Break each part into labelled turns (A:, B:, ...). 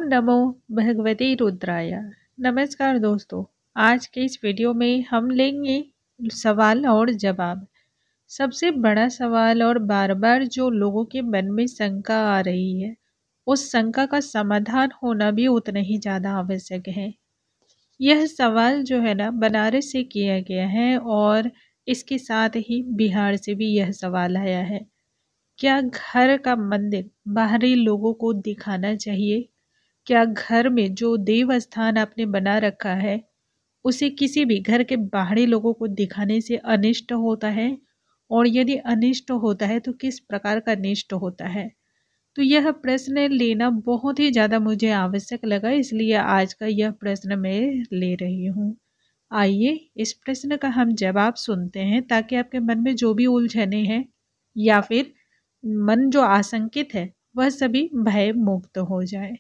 A: नमो भगवते रुद्राय। नमस्कार दोस्तों, आज के इस वीडियो में हम लेंगे सवाल और जवाब। सबसे बड़ा सवाल और बार बार जो लोगों के मन में शंका आ रही है, उस शंका का समाधान होना भी उतना ही ज़्यादा आवश्यक है। यह सवाल जो है ना, बनारस से किया गया है और इसके साथ ही बिहार से भी यह सवाल आया है। क्या घर का मंदिर बाहरी लोगों को दिखाना चाहिए? क्या घर में जो देव स्थान आपने बना रखा है उसे किसी भी घर के बाहरी लोगों को दिखाने से अनिष्ट होता है? और यदि अनिष्ट होता है तो किस प्रकार का अनिष्ट होता है? तो यह प्रश्न लेना बहुत ही ज़्यादा मुझे आवश्यक लगा, इसलिए आज का यह प्रश्न मैं ले रही हूँ। आइए इस प्रश्न का हम जवाब सुनते हैं, ताकि आपके मन में जो भी उलझने हैं या फिर मन जो आशंकित है वह सभी भय मुक्त हो जाए।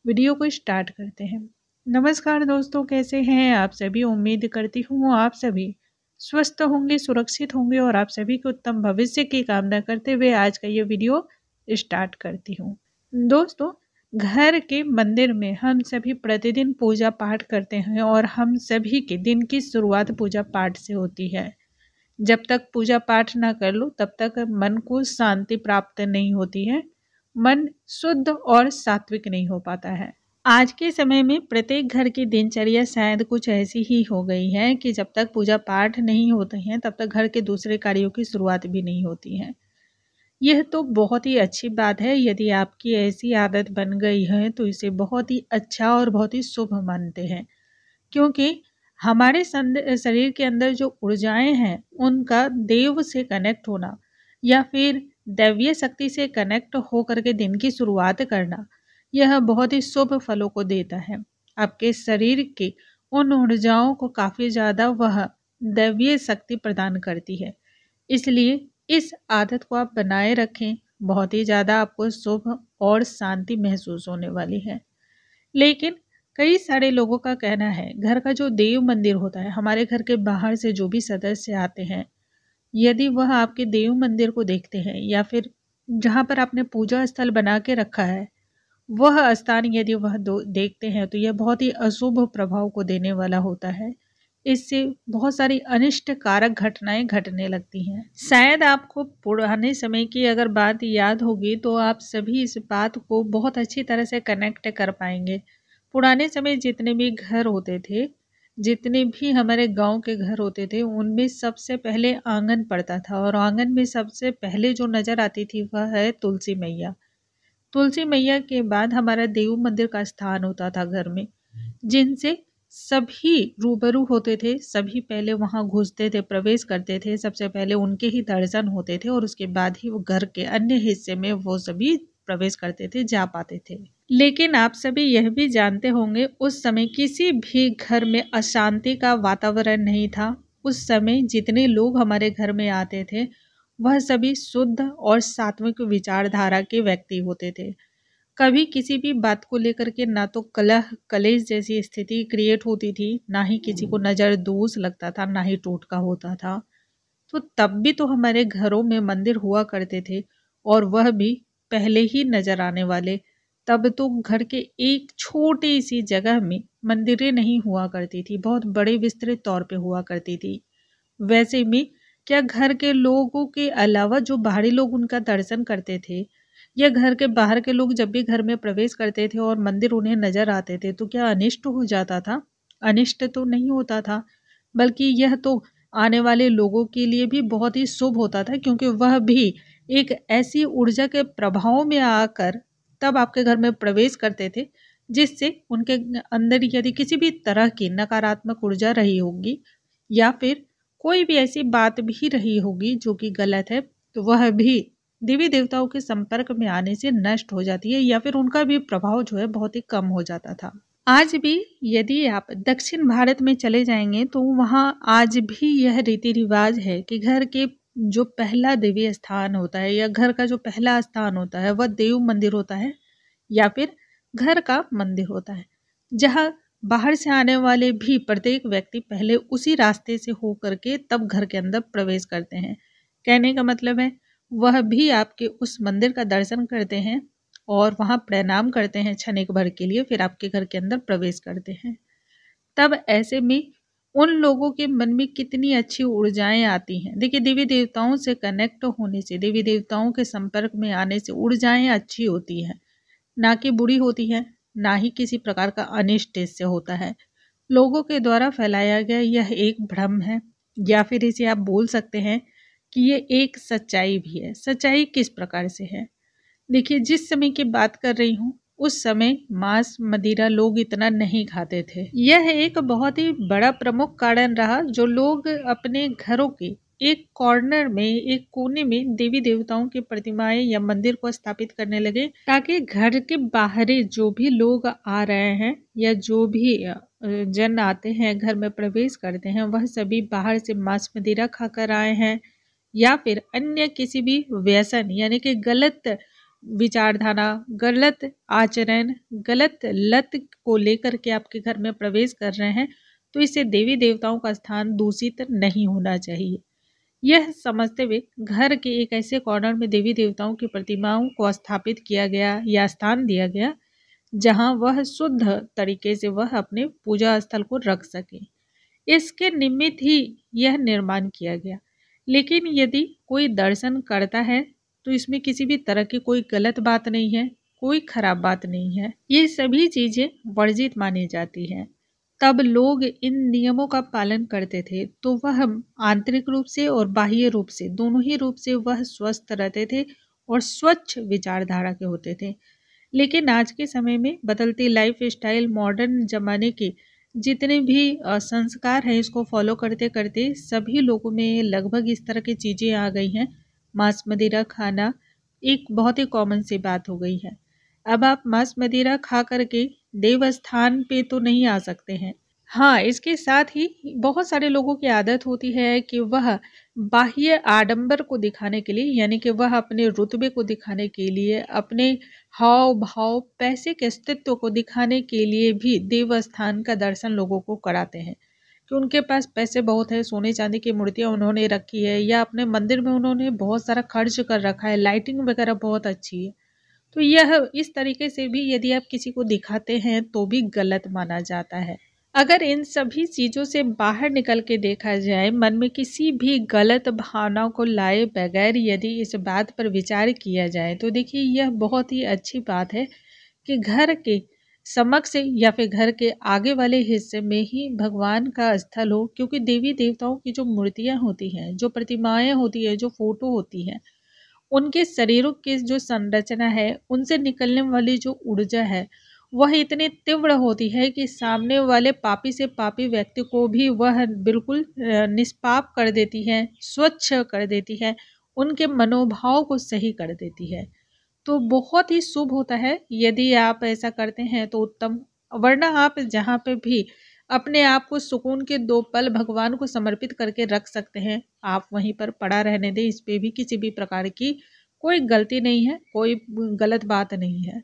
A: वीडियो को स्टार्ट करते हैं। नमस्कार दोस्तों, कैसे हैं आप सभी? उम्मीद करती हूँ आप सभी स्वस्थ होंगे, सुरक्षित होंगे और आप सभी के उत्तम भविष्य की कामना करते हुए आज का ये वीडियो स्टार्ट करती हूँ। दोस्तों, घर के मंदिर में हम सभी प्रतिदिन पूजा पाठ करते हैं और हम सभी के दिन की शुरुआत पूजा पाठ से होती है। जब तक पूजा पाठ ना कर लो तब तक मन को शांति प्राप्त नहीं होती है, मन शुद्ध और सात्विक नहीं हो पाता है। आज के समय में प्रत्येक घर की दिनचर्या शायद कुछ ऐसी ही हो गई है कि जब तक पूजा पाठ नहीं होते हैं तब तक घर के दूसरे कार्यों की शुरुआत भी नहीं होती है। यह तो बहुत ही अच्छी बात है। यदि आपकी ऐसी आदत बन गई है तो इसे बहुत ही अच्छा और बहुत ही शुभ मानते हैं, क्योंकि हमारे शरीर के अंदर जो ऊर्जाएं हैं उनका देव से कनेक्ट होना या फिर दैवीय शक्ति से कनेक्ट हो करके दिन की शुरुआत करना, यह बहुत ही शुभ फलों को देता है। आपके शरीर की उन ऊर्जाओं को काफ़ी ज़्यादा वह दैवीय शक्ति प्रदान करती है। इसलिए इस आदत को आप बनाए रखें, बहुत ही ज़्यादा आपको शुभ और शांति महसूस होने वाली है। लेकिन कई सारे लोगों का कहना है, घर का जो देव मंदिर होता है, हमारे घर के बाहर से जो भी सदस्य आते हैं, यदि वह आपके देव मंदिर को देखते हैं या फिर जहाँ पर आपने पूजा स्थल बना के रखा है वह स्थान यदि वह देखते हैं तो यह बहुत ही अशुभ प्रभाव को देने वाला होता है। इससे बहुत सारी अनिष्ट कारक घटनाएं घटने लगती हैं। शायद आपको पुराने समय की अगर बात याद होगी तो आप सभी इस बात को बहुत अच्छी तरह से कनेक्ट कर पाएंगे। पुराने समय जितने भी घर होते थे, जितने भी हमारे गांव के घर होते थे, उनमें सबसे पहले आंगन पड़ता था और आंगन में सबसे पहले जो नज़र आती थी वह है तुलसी मैया। तुलसी मैया के बाद हमारा देव मंदिर का स्थान होता था घर में, जिनसे सभी रूबरू होते थे, सभी पहले वहां घुसते थे, प्रवेश करते थे, सबसे पहले उनके ही दर्शन होते थे और उसके बाद ही वो घर के अन्य हिस्से में वो सभी प्रवेश करते थे, जा पाते थे। लेकिन आप सभी यह भी जानते होंगे, उस समय किसी भी घर में अशांति का वातावरण नहीं था। उस समय जितने लोग हमारे घर में आते थे वह सभी शुद्ध और सात्विक विचारधारा के व्यक्ति होते थे। कभी किसी भी बात को लेकर के ना तो कलह कलेश जैसी स्थिति क्रिएट होती थी, ना ही किसी को नज़र दोष लगता था, ना ही टोटका होता था। तो तब भी तो हमारे घरों में मंदिर हुआ करते थे और वह भी पहले ही नजर आने वाले। तब तो घर के एक छोटी सी जगह में मंदिरें नहीं हुआ करती थी, बहुत बड़े विस्तृत तौर पे हुआ करती थी। वैसे में क्या घर के लोगों के अलावा जो बाहरी लोग उनका दर्शन करते थे या घर के बाहर के लोग जब भी घर में प्रवेश करते थे और मंदिर उन्हें नजर आते थे तो क्या अनिष्ट हो जाता था? अनिष्ट तो नहीं होता था, बल्कि यह तो आने वाले लोगों के लिए भी बहुत ही शुभ होता था, क्योंकि वह भी एक ऐसी ऊर्जा के प्रभाव में आकर तब आपके घर में प्रवेश करते थे जिससे उनके अंदर यदि किसी भी तरह की नकारात्मक ऊर्जा रही होगी या फिर कोई भी ऐसी बात भी रही होगी जो कि गलत है, तो वह भी देवी देवताओं के संपर्क में आने से नष्ट हो जाती है या फिर उनका भी प्रभाव जो है बहुत ही कम हो जाता था। आज भी यदि आप दक्षिण भारत में चले जाएंगे तो वहाँ आज भी यह रीति रिवाज है कि घर के जो पहला देवी स्थान होता है या घर का जो पहला स्थान होता है वह देव मंदिर होता है या फिर घर का मंदिर होता है, जहाँ बाहर से आने वाले भी प्रत्येक व्यक्ति पहले उसी रास्ते से हो करके तब घर के अंदर प्रवेश करते हैं। कहने का मतलब है वह भी आपके उस मंदिर का दर्शन करते हैं और वहाँ प्रणाम करते हैं क्षण एक भर के लिए, फिर आपके घर के अंदर प्रवेश करते हैं। तब ऐसे में उन लोगों के मन में कितनी अच्छी ऊर्जाएं आती हैं। देखिए, देवी देवताओं से कनेक्ट होने से, देवी देवताओं के संपर्क में आने से ऊर्जाएं अच्छी होती हैं, ना कि बुरी होती है, ना ही किसी प्रकार का अनिष्ट इससे होता है। लोगों के द्वारा फैलाया गया यह एक भ्रम है, या फिर इसे आप बोल सकते हैं कि ये एक सच्चाई भी है। सच्चाई किस प्रकार से है? देखिए, जिस समय की बात कर रही हूँ उस समय मांस मदिरा लोग इतना नहीं खाते थे। यह एक बहुत ही बड़ा प्रमुख कारण रहा, जो लोग अपने घरों के एक कॉर्नर में, एक कोने में देवी देवताओं की प्रतिमाएं या मंदिर को स्थापित करने लगे, ताकि घर के बाहरी जो भी लोग आ रहे हैं या जो भी जन आते हैं, घर में प्रवेश करते हैं, वह सभी बाहर से मांस मदिरा खाकर आए हैं या फिर अन्य किसी भी व्यसन यानी कि गलत विचारधारा, गलत आचरण, गलत लत को लेकर के आपके घर में प्रवेश कर रहे हैं, तो इससे देवी देवताओं का स्थान दूषित नहीं होना चाहिए। यह समझते हुए घर के एक ऐसे कॉर्नर में देवी देवताओं की प्रतिमाओं को स्थापित किया गया या स्थान दिया गया, जहां वह शुद्ध तरीके से वह अपने पूजा स्थल को रख सके। इसके निमित्त ही यह निर्माण किया गया। लेकिन यदि कोई दर्शन करता है तो इसमें किसी भी तरह की कोई गलत बात नहीं है, कोई खराब बात नहीं है। ये सभी चीजें वर्जित मानी जाती हैं। तब लोग इन नियमों का पालन करते थे, तो वह आंतरिक रूप से और बाह्य रूप से, दोनों ही रूप से वह स्वस्थ रहते थे और स्वच्छ विचारधारा के होते थे। लेकिन आज के समय में बदलती लाइफ स्टाइल, मॉडर्न जमाने के जितने भी संस्कार हैं, इसको फॉलो करते करते सभी लोगों में लगभग इस तरह की चीज़ें आ गई हैं। मांस मदिरा खाना एक बहुत ही कॉमन सी बात हो गई है। अब आप मांस मदिरा खा करके देवस्थान पे तो नहीं आ सकते हैं। हाँ, इसके साथ ही बहुत सारे लोगों की आदत होती है कि वह बाह्य आडंबर को दिखाने के लिए, यानी कि वह अपने रुतबे को दिखाने के लिए, अपने हाव भाव, पैसे के अस्तित्व को दिखाने के लिए भी देवस्थान का दर्शन लोगों को कराते हैं कि उनके पास पैसे बहुत है, सोने चांदी की मूर्तियां उन्होंने रखी है, या अपने मंदिर में उन्होंने बहुत सारा खर्च कर रखा है, लाइटिंग वगैरह बहुत अच्छी है। तो यह इस तरीके से भी यदि आप किसी को दिखाते हैं तो भी गलत माना जाता है। अगर इन सभी चीज़ों से बाहर निकल के देखा जाए, मन में किसी भी गलत भावनाओं को लाए बगैर यदि इस बात पर विचार किया जाए, तो देखिए यह बहुत ही अच्छी बात है कि घर के समक्ष या फिर घर के आगे वाले हिस्से में ही भगवान का स्थल हो, क्योंकि देवी देवताओं की जो मूर्तियाँ होती हैं, जो प्रतिमाएं होती है, जो फोटो होती हैं, उनके शरीरों की जो संरचना है, उनसे निकलने वाली जो ऊर्जा है, वह इतनी तीव्र होती है कि सामने वाले पापी से पापी व्यक्ति को भी वह बिल्कुल निष्पाप कर देती है, स्वच्छ कर देती है, उनके मनोभाव को सही कर देती है। तो बहुत ही शुभ होता है, यदि आप ऐसा करते हैं तो उत्तम। वरना आप जहाँ पे भी अपने आप को सुकून के 2 पल भगवान को समर्पित करके रख सकते हैं, आप वहीं पर पड़ा रहने दें। इस पे भी किसी भी प्रकार की कोई गलती नहीं है, कोई गलत बात नहीं है।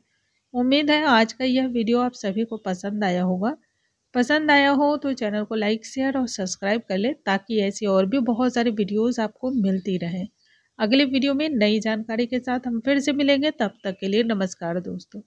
A: उम्मीद है आज का यह वीडियो आप सभी को पसंद आया होगा। पसंद आया हो तो चैनल को लाइक, शेयर और सब्सक्राइब कर ले, ताकि ऐसी और भी बहुत सारी वीडियोस आपको मिलती रहें। अगले वीडियो में नई जानकारी के साथ हम फिर से मिलेंगे। तब तक के लिए नमस्कार दोस्तों।